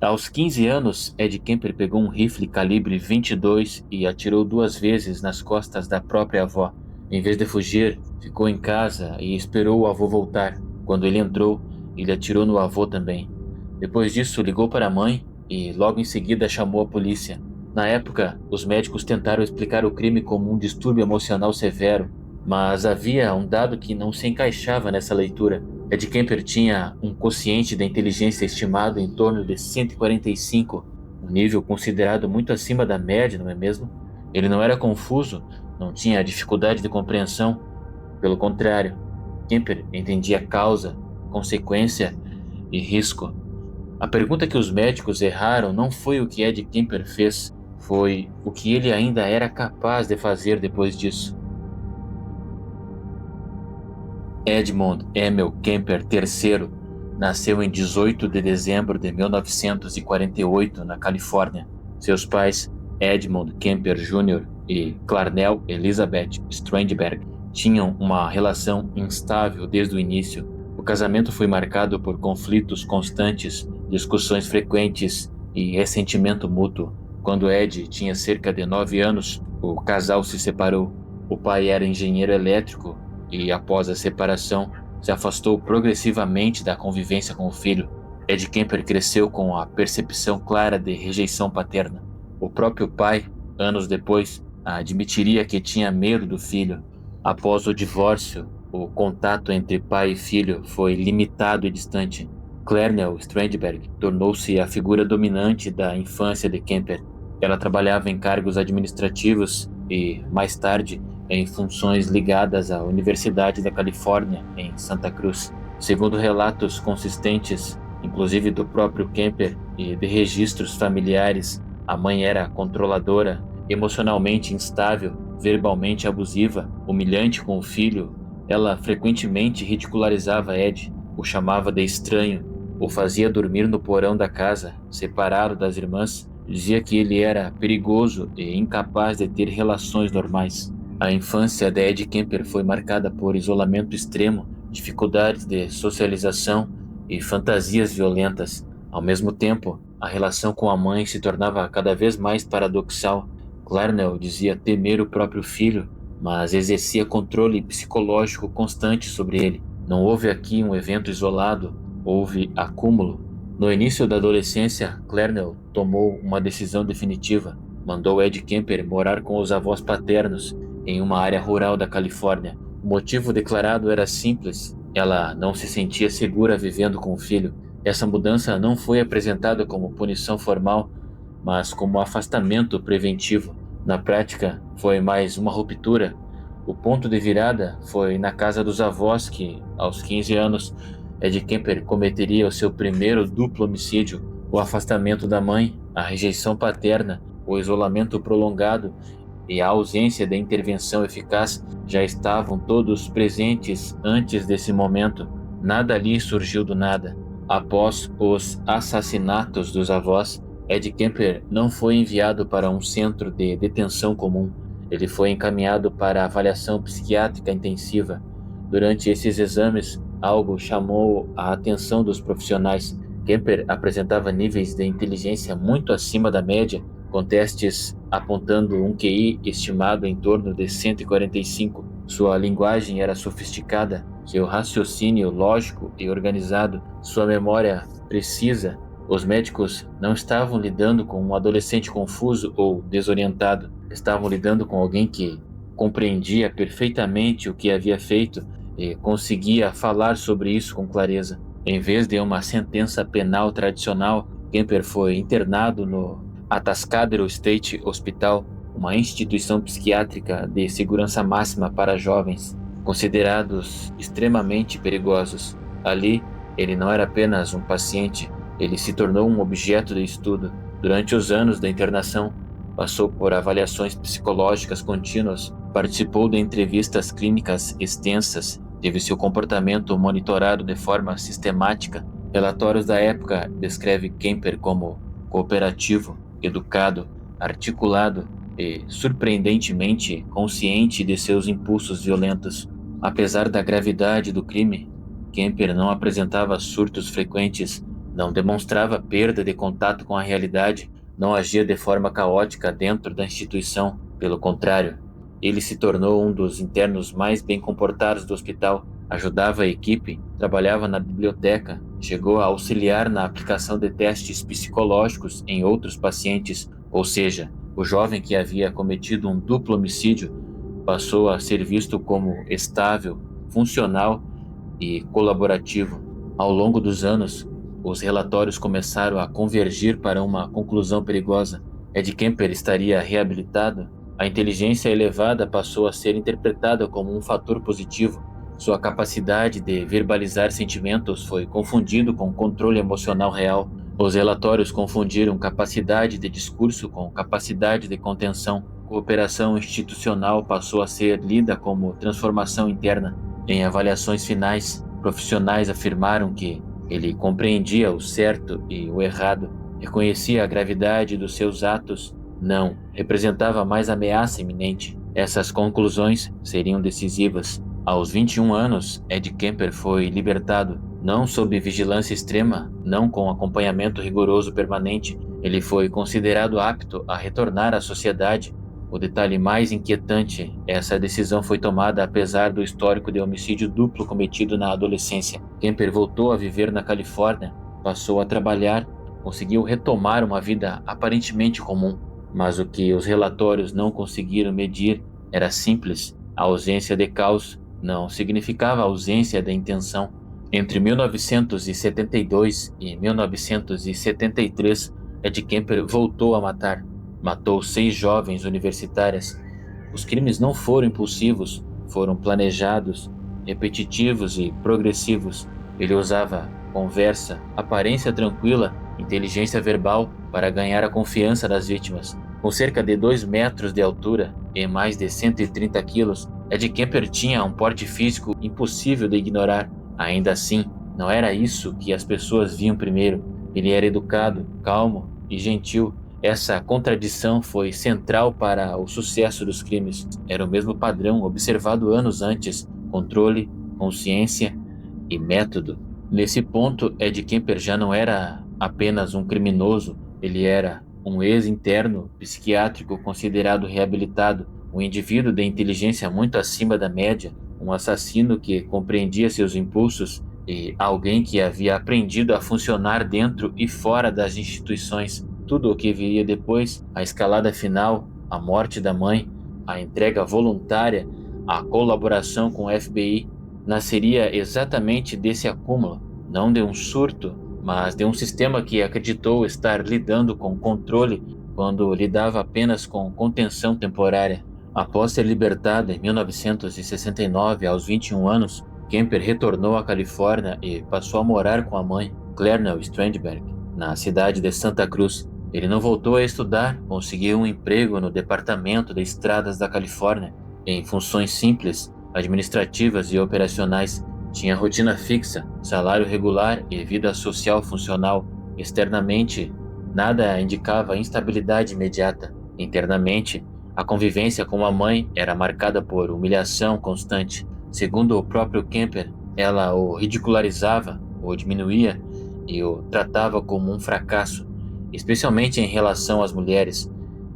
Aos 15 anos, Ed Kemper pegou um rifle calibre 22 e atirou 2 vezes nas costas da própria avó. Em vez de fugir, ficou em casa e esperou o avô voltar. Quando ele entrou, ele atirou no avô também. Depois disso, ligou para a mãe e logo em seguida chamou a polícia. Na época, os médicos tentaram explicar o crime como um distúrbio emocional severo, mas havia um dado que não se encaixava nessa leitura. Ed Kemper tinha um quociente da inteligência estimado em torno de 145, um nível considerado muito acima da média, não é mesmo? Ele não era confuso, não tinha dificuldade de compreensão. Pelo contrário, Kemper entendia causa, consequência e risco. A pergunta que os médicos erraram não foi o que Ed Kemper fez, foi o que ele ainda era capaz de fazer depois disso. Edmund Emil Kemper III nasceu em 18 de dezembro de 1948 na Califórnia. Seus pais, Edmund Kemper Jr. e Clarnell Elizabeth Strandberg, tinham uma relação instável desde o início. O casamento foi marcado por conflitos constantes, discussões frequentes e ressentimento mútuo. Quando Ed tinha cerca de 9 anos, o casal se separou. O pai era engenheiro elétrico e, após a separação, se afastou progressivamente da convivência com o filho. Ed Kemper cresceu com a percepção clara de rejeição paterna. O próprio pai, anos depois, admitiria que tinha medo do filho. Após o divórcio, o contato entre pai e filho foi limitado e distante. Clarnell Strandberg tornou-se a figura dominante da infância de Kemper. Ela trabalhava em cargos administrativos e, mais tarde, em funções ligadas à Universidade da Califórnia, em Santa Cruz. Segundo relatos consistentes, inclusive do próprio Kemper e de registros familiares, a mãe era controladora, emocionalmente instável, verbalmente abusiva, humilhante com o filho. Ela frequentemente ridicularizava Ed, o chamava de estranho, o fazia dormir no porão da casa, separado das irmãs. Dizia que ele era perigoso e incapaz de ter relações normais. A infância de Ed Kemper foi marcada por isolamento extremo, dificuldades de socialização e fantasias violentas. Ao mesmo tempo, a relação com a mãe se tornava cada vez mais paradoxal. Clarnell dizia temer o próprio filho, mas exercia controle psicológico constante sobre ele. Não houve aqui um evento isolado, houve acúmulo. No início da adolescência, Clarnell tomou uma decisão definitiva. Mandou Ed Kemper morar com os avós paternos em uma área rural da Califórnia. O motivo declarado era simples: ela não se sentia segura vivendo com o filho. Essa mudança não foi apresentada como punição formal, mas como afastamento preventivo. Na prática, foi mais uma ruptura. O ponto de virada foi na casa dos avós que, aos 15 anos, Ed Kemper cometeria o seu primeiro duplo homicídio. O afastamento da mãe, a rejeição paterna, o isolamento prolongado e a ausência de intervenção eficaz já estavam todos presentes antes desse momento. Nada ali surgiu do nada. Após os assassinatos dos avós, Ed Kemper não foi enviado para um centro de detenção comum. Ele foi encaminhado para avaliação psiquiátrica intensiva. Durante esses exames, algo chamou a atenção dos profissionais. Kemper apresentava níveis de inteligência muito acima da média, com testes apontando um QI estimado em torno de 145. Sua linguagem era sofisticada, seu raciocínio lógico e organizado, sua memória precisa. Os médicos não estavam lidando com um adolescente confuso ou desorientado, estavam lidando com alguém que compreendia perfeitamente o que havia feito e conseguia falar sobre isso com clareza. Em vez de uma sentença penal tradicional, Kemper foi internado no Atascadero State Hospital, uma instituição psiquiátrica de segurança máxima para jovens, considerados extremamente perigosos. Ali, ele não era apenas um paciente, ele se tornou um objeto de estudo. Durante os anos da internação, passou por avaliações psicológicas contínuas, participou de entrevistas clínicas extensas, teve seu comportamento monitorado de forma sistemática. Relatórios da época descrevem Kemper como cooperativo, educado, articulado e surpreendentemente consciente de seus impulsos violentos. Apesar da gravidade do crime, Kemper não apresentava surtos frequentes Não demonstrava perda de contato com a realidade, não agia de forma caótica dentro da instituição. Pelo contrário, ele se tornou um dos internos mais bem comportados do hospital, ajudava a equipe, trabalhava na biblioteca, chegou a auxiliar na aplicação de testes psicológicos em outros pacientes, ou seja, o jovem que havia cometido um duplo homicídio passou a ser visto como estável, funcional e colaborativo. Ao longo dos anos, os relatórios começaram a convergir para uma conclusão perigosa. Ed Kemper estaria reabilitado. A inteligência elevada passou a ser interpretada como um fator positivo. Sua capacidade de verbalizar sentimentos foi confundido com controle emocional real. Os relatórios confundiram capacidade de discurso com capacidade de contenção. Cooperação institucional passou a ser lida como transformação interna. Em avaliações finais, profissionais afirmaram que ele compreendia o certo e o errado, reconhecia a gravidade dos seus atos, não representava mais ameaça iminente. Essas conclusões seriam decisivas. Aos 21 anos, Ed Kemper foi libertado, não sob vigilância extrema, não com acompanhamento rigoroso permanente. Ele foi considerado apto a retornar à sociedade. O detalhe mais inquietante, essa decisão foi tomada apesar do histórico de homicídio duplo cometido na adolescência. Kemper voltou a viver na Califórnia, passou a trabalhar, conseguiu retomar uma vida aparentemente comum, mas o que os relatórios não conseguiram medir era simples. A ausência de caos não significava ausência de intenção. Entre 1972 e 1973, Ed Kemper voltou a matar. Matou 6 jovens universitárias. Os crimes não foram impulsivos, foram planejados, repetitivos e progressivos. Ele usava conversa, aparência tranquila, inteligência verbal para ganhar a confiança das vítimas. Com cerca de 2 metros de altura e mais de 130 quilos, Ed Kemper tinha um porte físico impossível de ignorar. Ainda assim, não era isso que as pessoas viam primeiro. Ele era educado, calmo e gentil. Essa contradição foi central para o sucesso dos crimes. Era o mesmo padrão observado anos antes: controle, consciência e método. Nesse ponto, Ed Kemper já não era apenas um criminoso, ele era um ex-interno psiquiátrico considerado reabilitado, um indivíduo de inteligência muito acima da média, um assassino que compreendia seus impulsos e alguém que havia aprendido a funcionar dentro e fora das instituições. Tudo o que viria depois, a escalada final, a morte da mãe, a entrega voluntária, a colaboração com o FBI, nasceria exatamente desse acúmulo, não de um surto, mas de um sistema que acreditou estar lidando com controle quando lidava apenas com contenção temporária. Após ser libertado em 1969, aos 21 anos, Kemper retornou à Califórnia e passou a morar com a mãe, Clarnell Strandberg, na cidade de Santa Cruz. Ele não voltou a estudar, conseguiu um emprego no Departamento de Estradas da Califórnia, em funções simples, administrativas e operacionais. Tinha rotina fixa, salário regular e vida social funcional. Externamente, nada indicava instabilidade imediata. Internamente, a convivência com a mãe era marcada por humilhação constante. Segundo o próprio Kemper, ela o ridicularizava, o diminuía e o tratava como um fracasso, especialmente em relação às mulheres.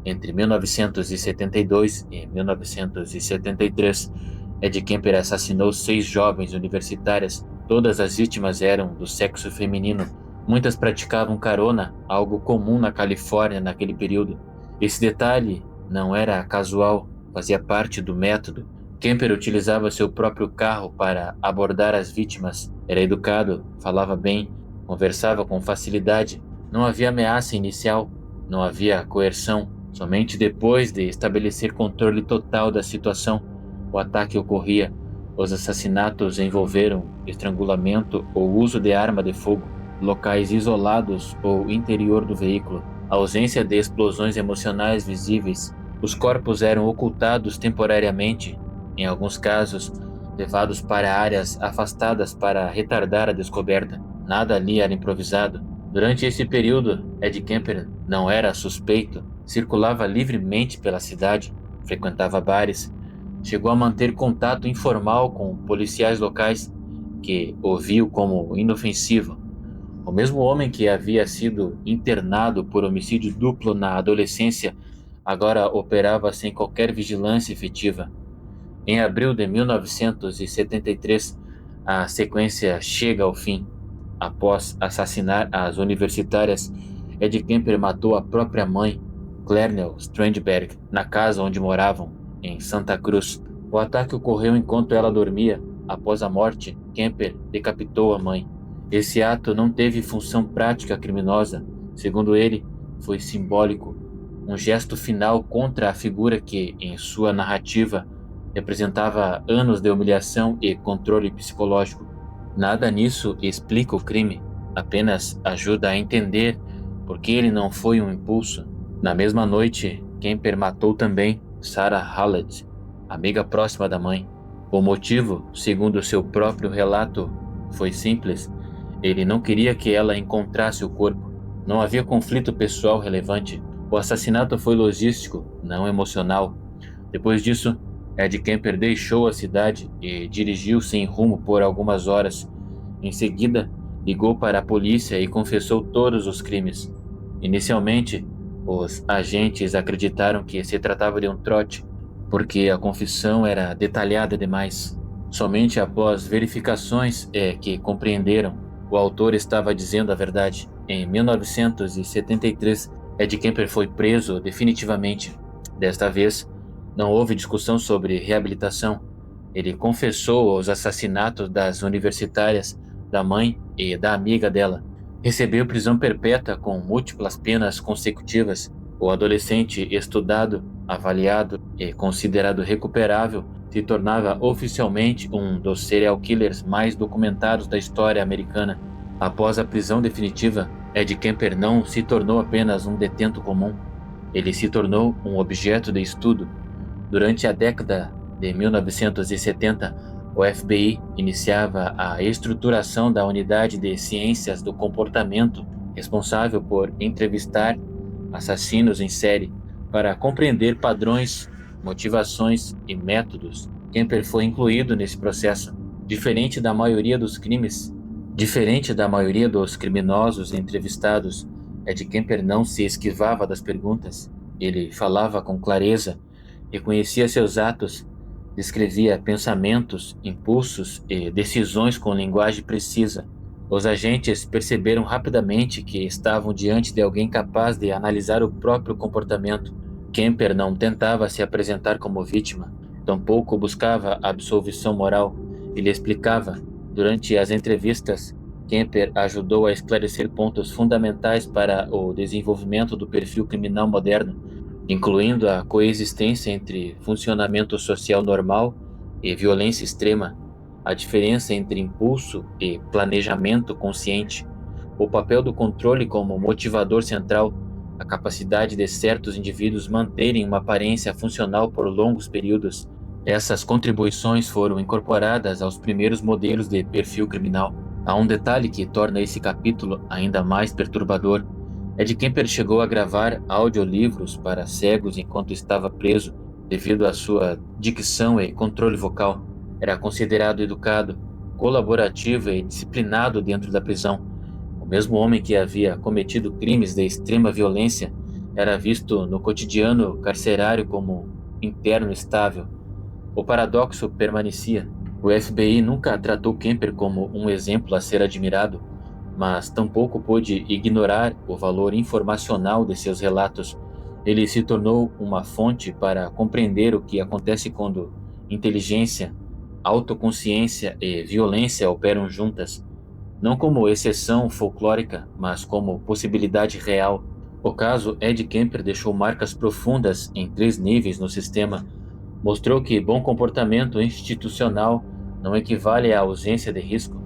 Entre 1972 e 1973, Ed Kemper assassinou 6 jovens universitárias. Todas as vítimas eram do sexo feminino. Muitas praticavam carona, algo comum na Califórnia naquele período. Esse detalhe não era casual, fazia parte do método. Kemper utilizava seu próprio carro para abordar as vítimas. Era educado, falava bem, conversava com facilidade. Não havia ameaça inicial, não havia coerção. Somente depois de estabelecer controle total da situação, o ataque ocorria. Os assassinatos envolveram estrangulamento ou uso de arma de fogo, locais isolados ou interior do veículo, ausência de explosões emocionais visíveis. Os corpos eram ocultados temporariamente, em alguns casos, levados para áreas afastadas para retardar a descoberta. Nada ali era improvisado. Durante esse período, Ed Kemper não era suspeito, circulava livremente pela cidade, frequentava bares, chegou a manter contato informal com policiais locais que o viam como inofensivo. O mesmo homem que havia sido internado por homicídio duplo na adolescência agora operava sem qualquer vigilância efetiva. Em abril de 1973, a sequência chega ao fim. Após assassinar as universitárias, Ed Kemper matou a própria mãe, Clarnell Strandberg, na casa onde moravam, em Santa Cruz. O ataque ocorreu enquanto ela dormia. Após a morte, Kemper decapitou a mãe. Esse ato não teve função prática criminosa. Segundo ele, foi simbólico, um gesto final contra a figura que, em sua narrativa, representava anos de humilhação e controle psicológico. Nada nisso explica o crime, apenas ajuda a entender por que ele não foi um impulso. Na mesma noite, Kemper matou também Sarah Hallett, amiga próxima da mãe. O motivo, segundo seu próprio relato, foi simples. Ele não queria que ela encontrasse o corpo. Não havia conflito pessoal relevante. O assassinato foi logístico, não emocional. Depois disso, Ed Kemper deixou a cidade e dirigiu sem rumo por algumas horas. Em seguida, ligou para a polícia e confessou todos os crimes. Inicialmente, os agentes acreditaram que se tratava de um trote, porque a confissão era detalhada demais. Somente após verificações é que compreenderam o autor estava dizendo a verdade. Em 1973, Ed Kemper foi preso definitivamente. Desta vez, não houve discussão sobre reabilitação. Ele confessou os assassinatos das universitárias, da mãe e da amiga dela. Recebeu prisão perpétua com múltiplas penas consecutivas. O adolescente estudado, avaliado e considerado recuperável se tornava oficialmente um dos serial killers mais documentados da história americana. Após a prisão definitiva, Ed Kemper não se tornou apenas um detento comum. Ele se tornou um objeto de estudo. Durante a década de 1970, o FBI iniciava a estruturação da Unidade de Ciências do Comportamento, responsável por entrevistar assassinos em série para compreender padrões, motivações e métodos. Kemper foi incluído nesse processo. Diferente da maioria dos criminosos entrevistados, Ed Kemper não se esquivava das perguntas. Ele falava com clareza, reconhecia seus atos, descrevia pensamentos, impulsos e decisões com linguagem precisa. Os agentes perceberam rapidamente que estavam diante de alguém capaz de analisar o próprio comportamento. Kemper não tentava se apresentar como vítima, tampouco buscava absolvição moral. Ele explicava. Durante as entrevistas, Kemper ajudou a esclarecer pontos fundamentais para o desenvolvimento do perfil criminal moderno, incluindo a coexistência entre funcionamento social normal e violência extrema, a diferença entre impulso e planejamento consciente, o papel do controle como motivador central, a capacidade de certos indivíduos manterem uma aparência funcional por longos períodos. Essas contribuições foram incorporadas aos primeiros modelos de perfil criminal. Há um detalhe que torna esse capítulo ainda mais perturbador. Ed Kemper chegou a gravar audiolivros para cegos enquanto estava preso, devido à sua dicção e controle vocal. Era considerado educado, colaborativo e disciplinado dentro da prisão. O mesmo homem que havia cometido crimes de extrema violência era visto no cotidiano carcerário como interno estável. O paradoxo permanecia. O FBI nunca tratou Kemper como um exemplo a ser admirado, mas tampouco pôde ignorar o valor informacional de seus relatos. Ele se tornou uma fonte para compreender o que acontece quando inteligência, autoconsciência e violência operam juntas, não como exceção folclórica, mas como possibilidade real. O caso Ed Kemper deixou marcas profundas em 3 níveis no sistema. Mostrou que bom comportamento institucional não equivale à ausência de risco.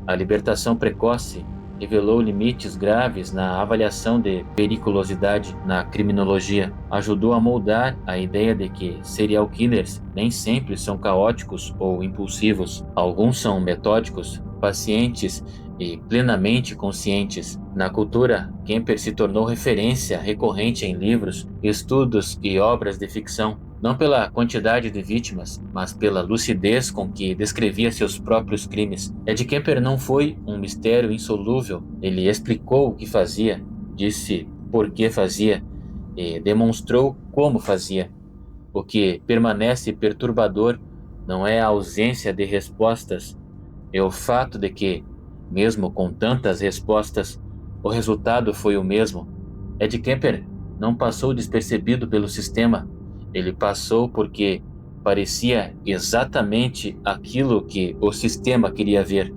A libertação precoce revelou limites graves na avaliação de periculosidade na criminologia. Ajudou a moldar a ideia de que serial killers nem sempre são caóticos ou impulsivos. Alguns são metódicos, pacientes e plenamente conscientes. Na cultura, Kemper se tornou referência recorrente em livros, estudos e obras de ficção. não pela quantidade de vítimas, mas pela lucidez com que descrevia seus próprios crimes. Ed Kemper não foi um mistério insolúvel. Ele explicou o que fazia, disse por que fazia e demonstrou como fazia. O que permanece perturbador não é a ausência de respostas, é o fato de que, mesmo com tantas respostas, o resultado foi o mesmo. Ed Kemper não passou despercebido pelo sistema. Ele passou porque parecia exatamente aquilo que o sistema queria ver.